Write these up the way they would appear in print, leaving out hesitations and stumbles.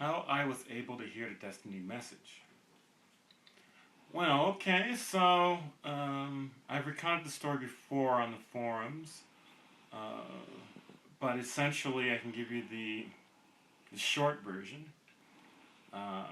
How I was able to hear the Desteni Message. Well, okay, so I've recounted the story before on the forums, uh, but essentially I can give you the short version. Uh,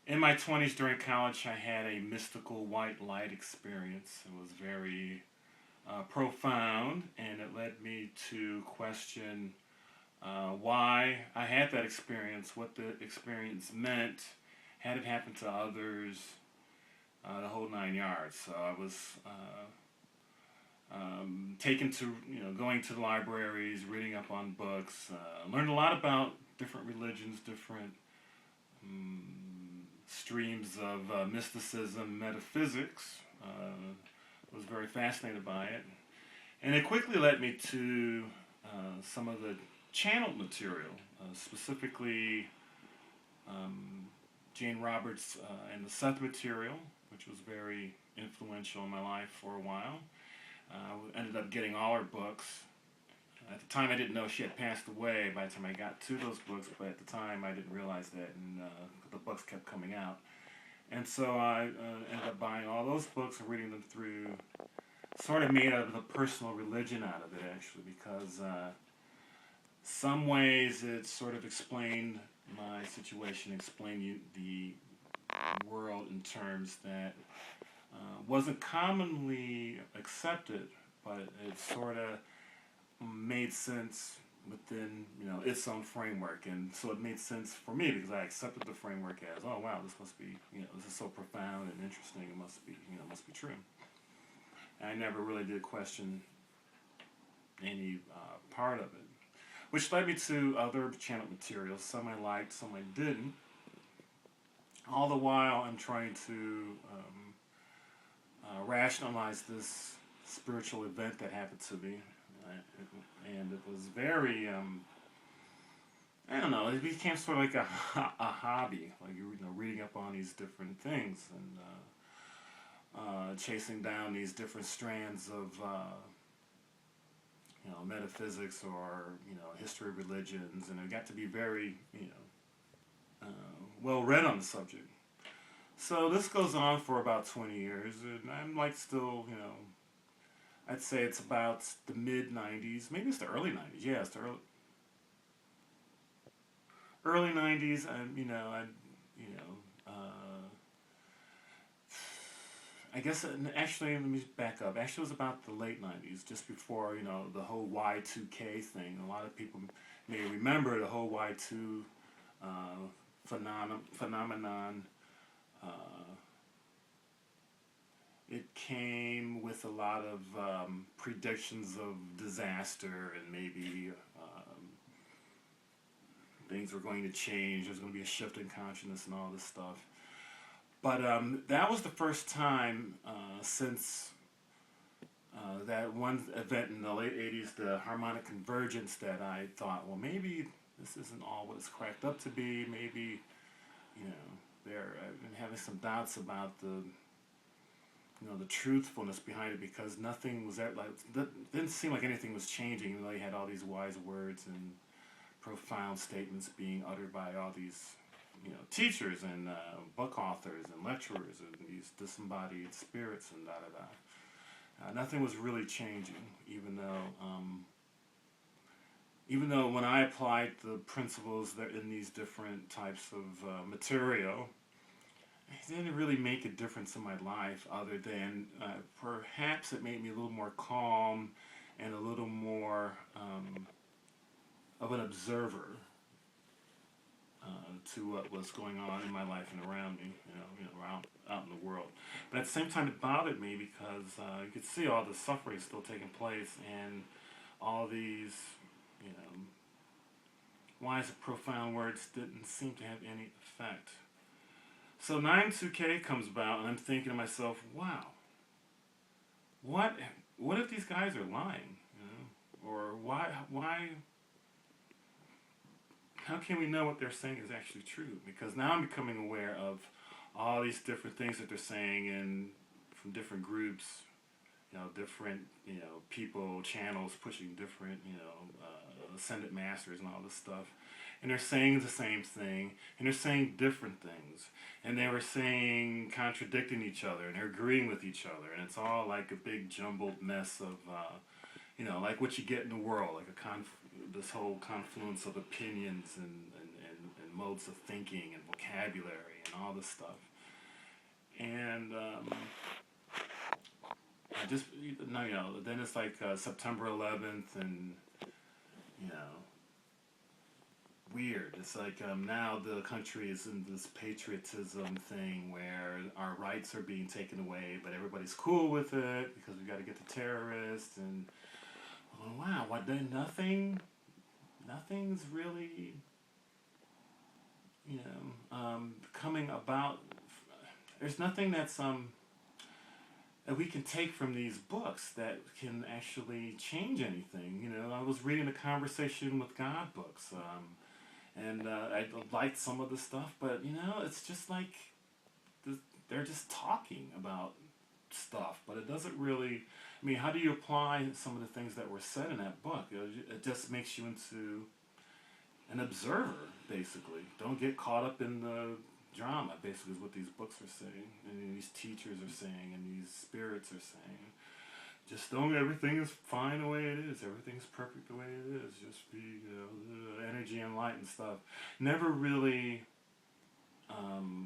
in my 20s during college, I had a mystical white light experience. It was very profound, and it led me to question why I had that experience, what the experience meant, had it happened to others, the whole 9 yards. So I was taken to, going to the libraries, reading up on books, learned a lot about different religions, different um, streams of mysticism, metaphysics. Was very fascinated by it. And it quickly led me to some of the channeled material, specifically Jane Roberts and the Seth material, which was very influential in my life for a while. Ended up getting all her books. At the time, I didn't know she had passed away by the time I got to those books, but at the time, I didn't realize that, and the books kept coming out. And so I ended up buying all those books and reading them through. Sort of made a personal religion out of it, actually, because some ways it sort of explained my situation, explained the world in terms that wasn't commonly accepted, but it sort of made sense within its own framework, and so it made sense for me because I accepted the framework as, oh wow, this must be, this is so profound and interesting, it must be, must be true. And I never really did question any part of it, which led me to other channel materials. Some I liked, some I didn't. All the while, I'm trying to rationalize this spiritual event that happened to me, and it was very, I don't know, it became sort of like a hobby, like reading up on these different things and chasing down these different strands of metaphysics or history of religions, and it got to be very well read on the subject. So this goes on for about 20 years, and I'm like still, I'd say it's about the mid 90s, maybe it's the early 90s. Yeah, it's the early 90s, and you know, I guess actually let me back up. Actually, it was about the late 90s, just before the whole Y2K thing. A lot of people may remember the whole Y2 phenomenon. Uh, it came with a lot of predictions of disaster and maybe things were going to change. There's going to be a shift in consciousness and all this stuff. But that was the first time since that one event in the late 80s, the harmonic convergence, that I thought, well, maybe this isn't all what it's cracked up to be. Maybe, I've been having some doubts about the truthfulness behind it, because nothing was that, like, didn't seem like anything was changing. Even though you had all these wise words and profound statements being uttered by all these teachers and book authors and lecturers and these disembodied spirits and da da da. Nothing was really changing, even though when I applied the principles that in these different types of material, it didn't really make a difference in my life, other than perhaps it made me a little more calm and a little more of an observer to what was going on in my life and around me, out in the world. But at the same time, it bothered me because you could see all the suffering still taking place, and all these, wise and profound words didn't seem to have any effect. So 9-2K comes about, and I'm thinking to myself, wow, what if these guys are lying? Or why how can we know what they're saying is actually true? Because now I'm becoming aware of all these different things that they're saying, and from different groups, different, people, channels pushing different, ascended masters and all this stuff. and they're saying the same thing, and they're saying different things, and they were saying contradicting each other, and they're agreeing with each other, and it's all like a big jumbled mess of, like what you get in the world, like this whole confluence of opinions and modes of thinking and vocabulary and all this stuff. And I just, no, then it's like September 11th, and you know, weird. It's like now the country is in this patriotism thing where our rights are being taken away, but everybody's cool with it because we got to get the terrorists. And oh, wow, what then? Nothing's really, coming about. There's nothing that we can take from these books that can actually change anything. I was reading the Conversation with God books, and I liked some of the stuff, but it's just like they're just talking about stuff, but it doesn't really. I mean, how do you apply some of the things that were said in that book? It just makes you into an observer, basically. Don't get caught up in the drama, basically, is what these books are saying, and these teachers are saying, and these spirits are saying. Just don't, everything is fine the way it is. Everything's perfect the way it is. Just be, energy and light and stuff. Never really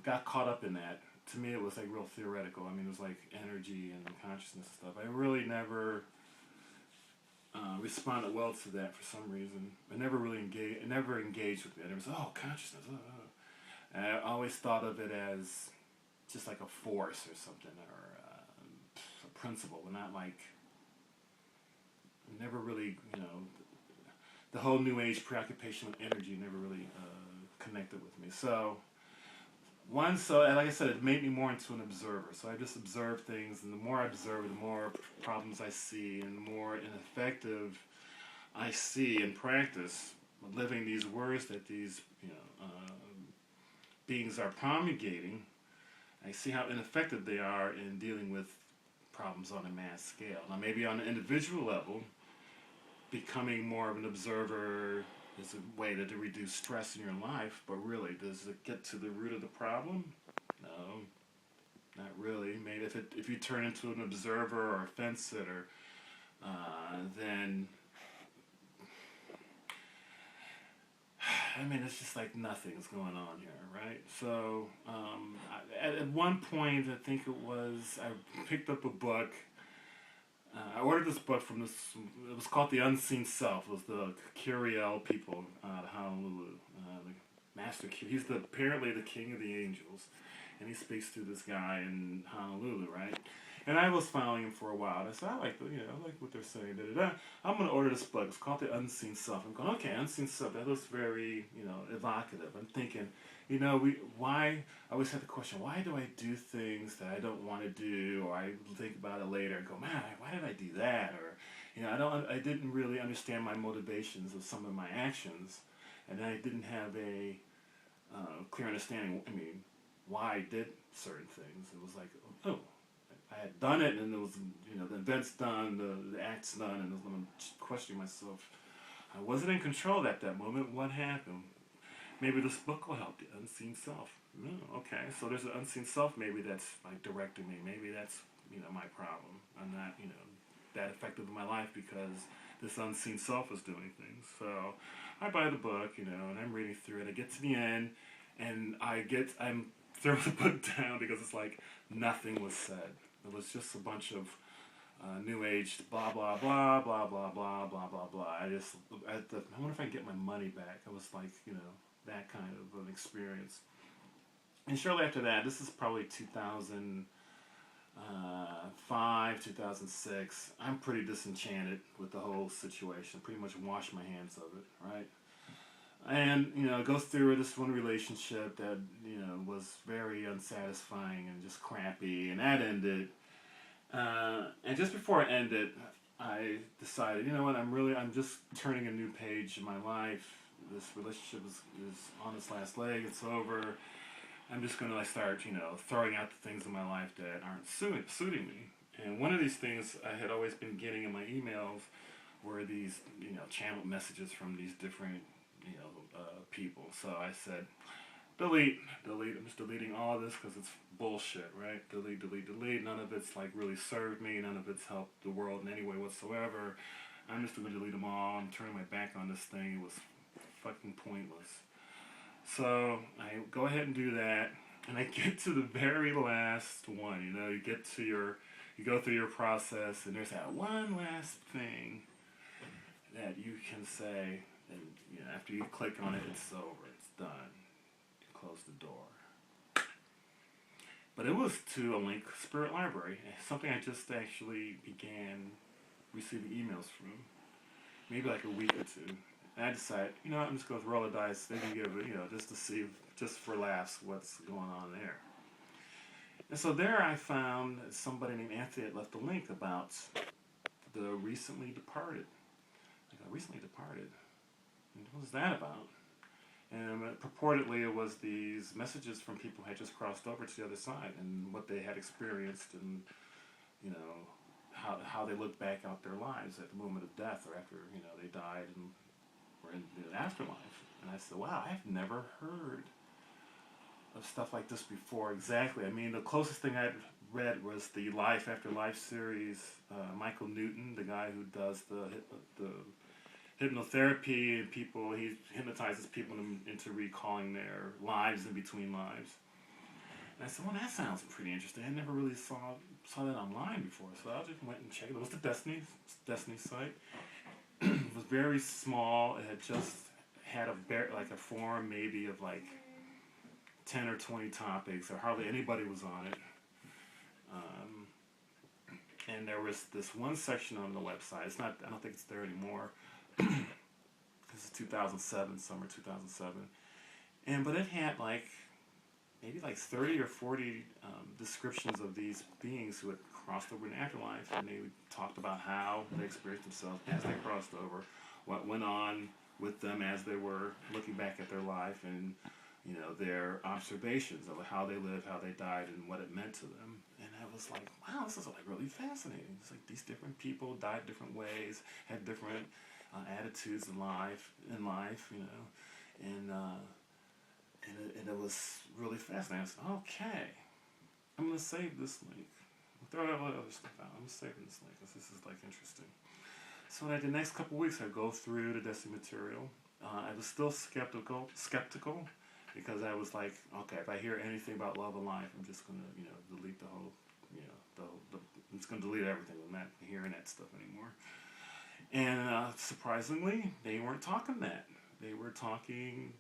got caught up in that. To me, it was like real theoretical. I mean, it was like energy and consciousness and stuff. I really never responded well to that for some reason. I never really engaged. It never engaged with it. It was consciousness. And I always thought of it as just like a force or something, or a principle, but not like. Never really, the whole New Age preoccupation with energy never really connected with me. So, like I said, it made me more into an observer. So I just observe things, and the more I observe, the more problems I see, and the more ineffective I see in practice living these words that these beings are promulgating. I see how ineffective they are in dealing with problems on a mass scale. Now, maybe on an individual level, becoming more of an observer is a way to reduce stress in your life, but really, does it get to the root of the problem? No, not really. Maybe if you turn into an observer or a fence sitter, then it's just like nothing's going on here, right? So, at one point, I think I picked up a book. I ordered this book from this. It was called The Unseen Self. It was the Curiel people out of Honolulu. The Master Q. He's apparently the king of the angels, and he speaks to this guy in Honolulu, right? And I was following him for a while. And I said, I like what they're saying. Da-da-da. I'm going to order this book. It's called The Unseen Self. I'm going, okay, Unseen Self. That looks very, evocative. I'm thinking, why? I always had the question, why do I do things that I don't want to do, or I think about it later and go, man, why did I do that? Or, I didn't really understand my motivations of some of my actions, and I didn't have a clear understanding. Why I did certain things. It was like, oh. I had done it, and it was, the event's done, the act's done, and I'm questioning myself. I wasn't in control at that moment. What happened? Maybe this book will help, The Unseen Self. Okay, so there's an unseen self maybe that's like directing me. Maybe that's, my problem. I'm not, that effective in my life because this unseen self is doing things. So I buy the book, and I'm reading through it. I get to the end, and I'm throwing the book down because it's like nothing was said. It was just a bunch of New Age blah blah blah blah blah blah blah blah blah. I wonder if I can get my money back. It was like that kind of an experience. And shortly after that, this is probably 2005, 2006. I'm pretty disenchanted with the whole situation. Pretty much washed my hands of it, right? And, goes through this one relationship that, was very unsatisfying and just crappy, and that ended. And just before it ended, I decided, I'm just turning a new page in my life. This relationship is on its last leg. It's over. I'm just going to start, throwing out the things in my life that aren't suiting me. And one of these things I had always been getting in my emails were these, channeled messages from these different people. So I said, delete, delete. I'm just deleting all of this because it's bullshit, right? Delete, delete, delete. None of it's like really served me. None of it's helped the world in any way whatsoever. I'm just going to delete them all. I'm turning my back on this thing. It was fucking pointless. So I go ahead and do that, and I get to the very last one. You go through your process, and there's that one last thing that you can say, and after you click on it, it's over. It's done. You close the door. But it was to a link Spirit Library, something I just actually began receiving emails from, maybe like a week or two. And I decided, I'm just going to roll the dice, maybe give it, just to see, just for laughs, what's going on there. And so there I found somebody named Anthony had left a link about the recently departed. Recently departed. And what was that about? And purportedly it was these messages from people who had just crossed over to the other side and what they had experienced and, how they looked back out their lives at the moment of death or after, they died and were in the afterlife. And I said, wow, I've never heard of stuff like this before. Exactly. I mean, the closest thing I'd read was the Life After Life series. Michael Newton, the guy who does the hypnotherapy and he hypnotizes people into recalling their lives in between lives. And I said, well, that sounds pretty interesting. I never really saw that online before, so I just went and checked. It was the Destiny site. It was very small. It had just had a forum maybe of like 10 or 20 topics, or hardly anybody was on it. And there was this one section on the website. I don't think it's there anymore. This is 2007, summer 2007. But it had maybe 30 or 40 descriptions of these beings who had crossed over in afterlife, and they talked about how they experienced themselves as they crossed over, what went on with them as they were looking back at their life, and their observations of how they lived, how they died, and what it meant to them. And I was like, wow, this is really fascinating. It's like these different people died different ways, had different attitudes in life, and it was really fascinating. I said, okay, I'm going to save this link. Throw out all the other stuff out. I'm saving this link because this is interesting. So the next couple of weeks, I go through the Desteni Material. I was still skeptical, because I was like, okay, if I hear anything about love and life, I'm just going to, delete the whole, I'm just going to delete everything. I'm not hearing that stuff anymore. And surprisingly, they weren't talking that. They were talking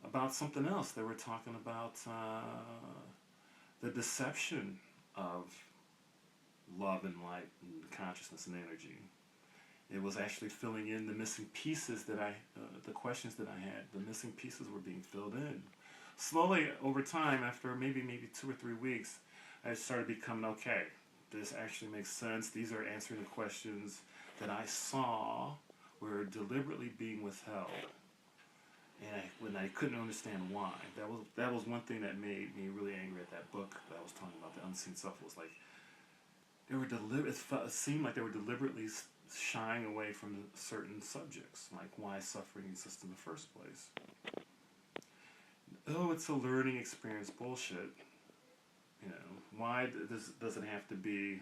about something else. They were talking about the deception of love and light and consciousness and energy. It was actually filling in the missing pieces the questions that I had. The missing pieces were being filled in. Slowly, over time, after maybe 2 or 3 weeks, I started becoming, okay, this actually makes sense. These are answering the questions that I saw were deliberately being withheld. And when I couldn't understand why. That was one thing that made me really angry at that book that I was talking about, The Unseen Self. Was like, it seemed like they were deliberately shying away from certain subjects, like why suffering exists in the first place. Oh, it's a learning experience. Bullshit. Why does it have to be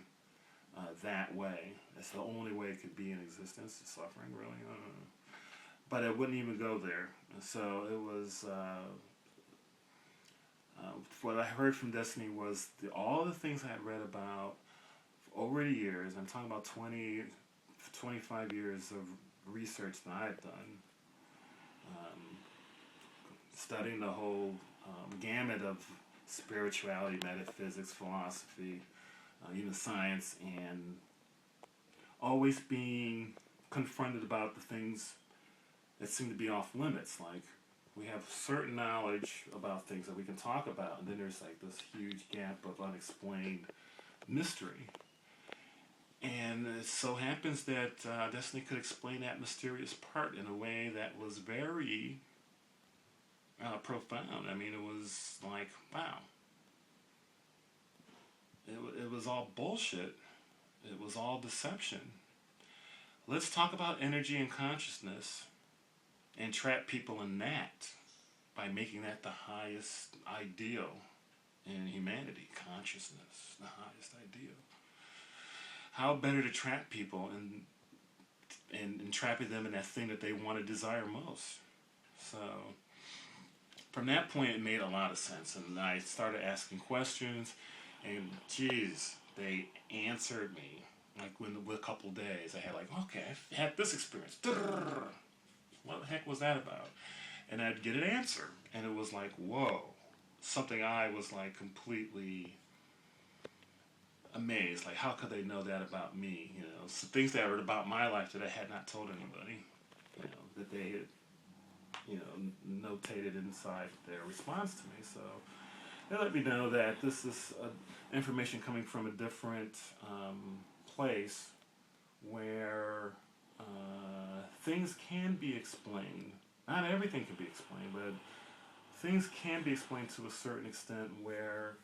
that way? That's the only way it could be in existence. Suffering, really? But it wouldn't even go there. So it was. What I heard from Destiny was all the things I had read about over the years. I'm talking about 25 years of research that I had done, studying the whole gamut of spirituality, metaphysics, philosophy, even science, and always being confronted about the things that seem to be off limits. Like, we have certain knowledge about things that we can talk about, and then there's this huge gap of unexplained mystery. And it so happens that Destiny could explain that mysterious part in a way that was very profound. I mean, it was like, wow. It was all bullshit. It was all deception. Let's talk about energy and consciousness and trap people in that by making that the highest ideal in humanity, consciousness, the highest ideal. How better to trap people and trapping them in that thing that they want to desire most. So from that point, it made a lot of sense, and I started asking questions, and geez, they answered me. Like within a couple days, I had like, okay, I had this experience. What the heck was that about? And I'd get an answer, and it was like, whoa, something I was like completely amazed. Like, how could they know that about me? You know, so things that were about my life that I had not told anybody. You know, that they had, you know, notated inside their response to me. So they let me know that this is information coming from a different place where things can be explained. Not everything can be explained, but things can be explained to a certain extent where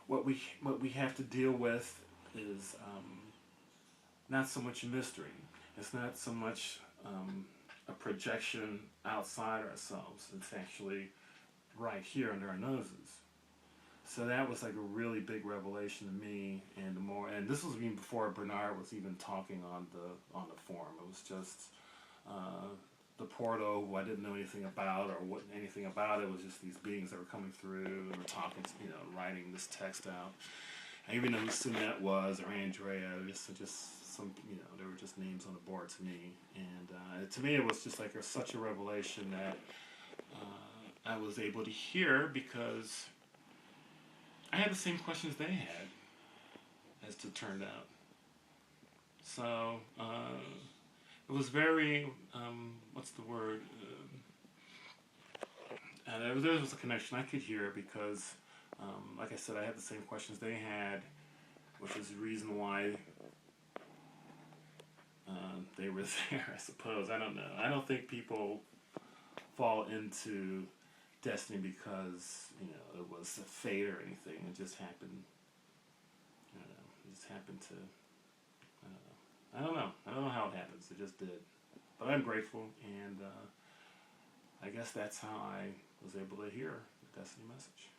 what we have to deal with is not so much a mystery. It's not so much a projection outside ourselves. It's actually right here under our noses. So that was like a really big revelation to me, and this was even before Bernard was even talking on the forum. It was just the Porto, who I didn't know anything about or what anything about. It was just these beings that were coming through and were talking, you know, writing this text out. I even know who Sunette was or Andrea. Just some, you know, they were just names on the board to me, and to me it was just like such a revelation that I was able to hear because I had the same questions they had, as it turned out. So it was very, what's the word? There was a connection. I could hear because, like I said, I had the same questions they had, which is the reason why they were there, I suppose. I don't know. I don't think people fall into Destiny because, you know, it was a fate or anything. It just happened. It just happened to. I don't know. I don't know how it happens. It just did. But I'm grateful, and I guess that's how I was able to hear the Destiny message.